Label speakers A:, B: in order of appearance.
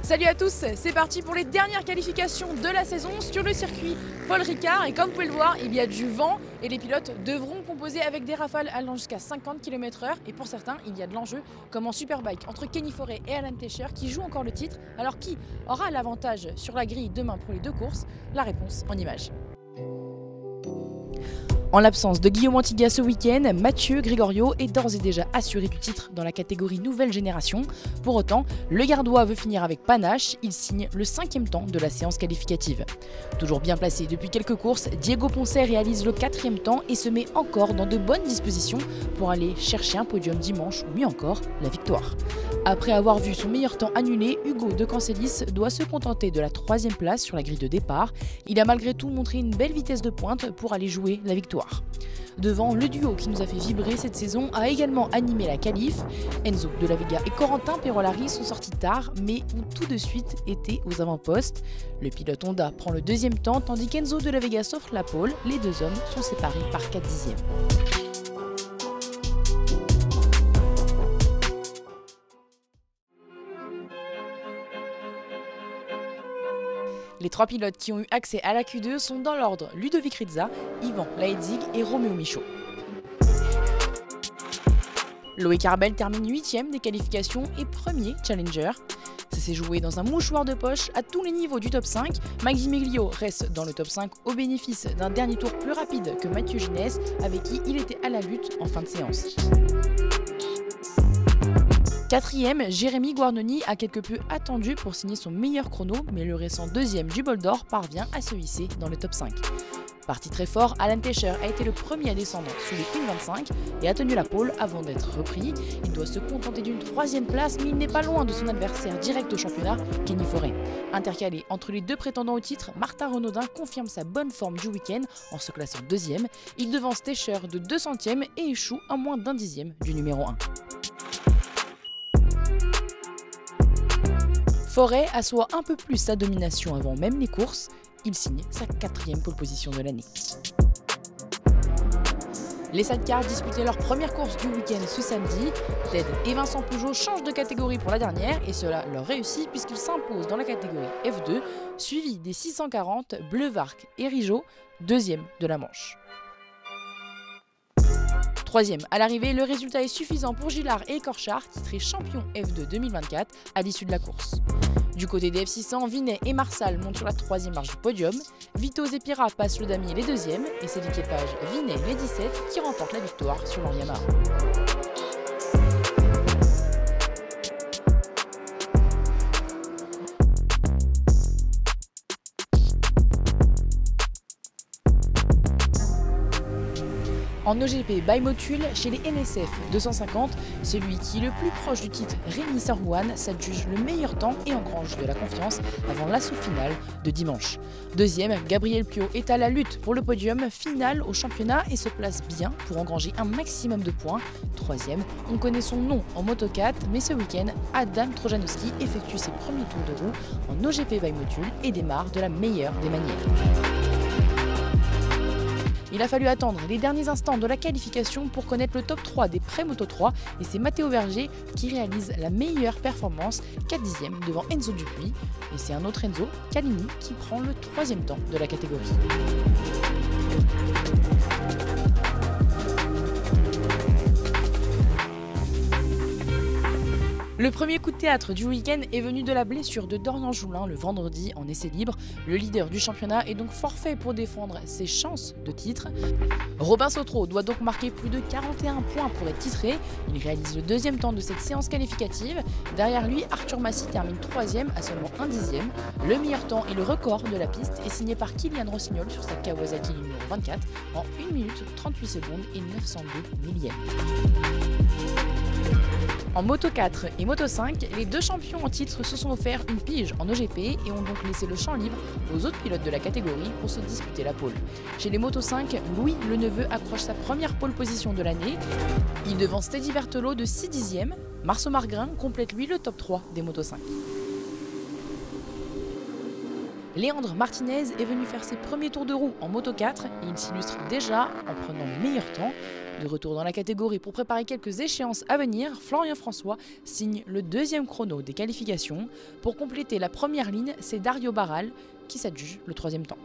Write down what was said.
A: Salut à tous, c'est parti pour les dernières qualifications de la saison sur le circuit Paul Ricard. Et comme vous pouvez le voir, il y a du vent et les pilotes devront composer avec des rafales allant jusqu'à 50 km/h. Et pour certains, il y a de l'enjeu, comme en Superbike entre Kenny Forêt et Alan Tescher qui jouent encore le titre. Alors qui aura l'avantage sur la grille demain pour les deux courses? La réponse en images. En l'absence de Guillaume Antigas ce week-end, Mathieu Gregorio est d'ores et déjà assuré du titre dans la catégorie nouvelle génération. Pour autant, le Gardois veut finir avec panache, il signe le 5e temps de la séance qualificative. Toujours bien placé depuis quelques courses, Diego Ponce réalise le 4e temps et se met encore dans de bonnes dispositions pour aller chercher un podium dimanche ou mieux encore, la victoire. Après avoir vu son meilleur temps annulé, Hugo de Cancellis doit se contenter de la 3e place sur la grille de départ. Il a malgré tout montré une belle vitesse de pointe pour aller jouer la victoire. Devant, le duo qui nous a fait vibrer cette saison a également animé la qualif. Enzo de la Vega et Corentin Perolari sont sortis tard, mais ont tout de suite été aux avant-postes. Le pilote Honda prend le 2e temps, tandis qu'Enzo de la Vega s'offre la pole. Les deux hommes sont séparés par 4 dixièmes. Les 3 pilotes qui ont eu accès à la Q2 sont dans l'ordre Ludovic Rizza, Ivan Laedzig et Roméo Michaud. Loïc Arbel termine 8e des qualifications et premier challenger. Ça s'est joué dans un mouchoir de poche à tous les niveaux du top 5. Maxime Miglio reste dans le top 5 au bénéfice d'un dernier tour plus rapide que Mathieu Ginès, avec qui il était à la lutte en fin de séance. 4e, Jérémy Guarnoni a quelque peu attendu pour signer son meilleur chrono, mais le récent 2e du bol d'or parvient à se hisser dans le top 5. Parti très fort, Alan Tescher a été le premier à descendre sous les 1,25 et a tenu la pole avant d'être repris. Il doit se contenter d'une 3e place, mais il n'est pas loin de son adversaire direct au championnat, Kenny Forêt. Intercalé entre les deux prétendants au titre, Martin Renaudin confirme sa bonne forme du week-end en se classant 2e. Il devance Tescher de 2 centièmes et échoue à moins d'1 dixième du numéro 1. Forêt assoit un peu plus sa domination avant même les courses. Il signe sa 4e pole position de l'année. Les sidecars disputaient leur première course du week-end ce samedi. Ted et Vincent Peugeot changent de catégorie pour la dernière et cela leur réussit puisqu'ils s'imposent dans la catégorie F2, suivi des 640 Bleuvarc et Rigaud, 2e de la manche. 3e à l'arrivée, le résultat est suffisant pour Gillard et Corchard, titrés champions F2 2024 à l'issue de la course. Du côté des F600, Vinet et Marsal montent sur la 3e marche du podium. Vitoz et Pira passent le damier les 2e et c'est l'équipage Vinet les 17 qui remporte la victoire sur leur Yamaha. En OGP by Motul, chez les NSF 250, celui qui est le plus proche du titre, Rémi Sarouane, s'adjuge le meilleur temps et engrange de la confiance avant l'assaut final de dimanche. 2e, Gabriel Piot est à la lutte pour le podium final au championnat et se place bien pour engranger un maximum de points. 3e, on connaît son nom en Moto 4, mais ce week-end, Adam Trojanowski effectue ses premiers tours de roue en OGP by Motul et démarre de la meilleure des manières. Il a fallu attendre les derniers instants de la qualification pour connaître le top 3 des pré-Moto 3 et c'est Matteo Verger qui réalise la meilleure performance, 4 dixièmes devant Enzo Dupuis. Et c'est un autre Enzo, Calini, qui prend le 3e temps de la catégorie. Le premier coup de théâtre du week-end est venu de la blessure de Dorian Joulin le vendredi en essai libre. Le leader du championnat est donc forfait pour défendre ses chances de titre. Robin Sautreau doit donc marquer plus de 41 points pour être titré. Il réalise le 2e temps de cette séance qualificative. Derrière lui, Arthur Massy termine 3e à seulement 1 dixième. Le meilleur temps et le record de la piste est signé par Kylian Rossignol sur sa Kawasaki numéro 24 en 1 minute 38 secondes et 902 millièmes. En Moto 4 et Moto 5, les deux champions en titre se sont offerts une pige en OGP et ont donc laissé le champ libre aux autres pilotes de la catégorie pour se disputer la pole. Chez les Moto 5, Louis Leneveu accroche sa première pole position de l'année. Il devance Teddy Berthelot de 6 dixièmes. Marceau Margrin complète lui le top 3 des Moto 5. Léandre Martinez est venu faire ses premiers tours de roue en Moto 4 et il s'illustre déjà en prenant le meilleur temps. De retour dans la catégorie pour préparer quelques échéances à venir, Florian François signe le deuxième chrono des qualifications. Pour compléter la première ligne, c'est Dario Barral qui s'adjuge le troisième temps.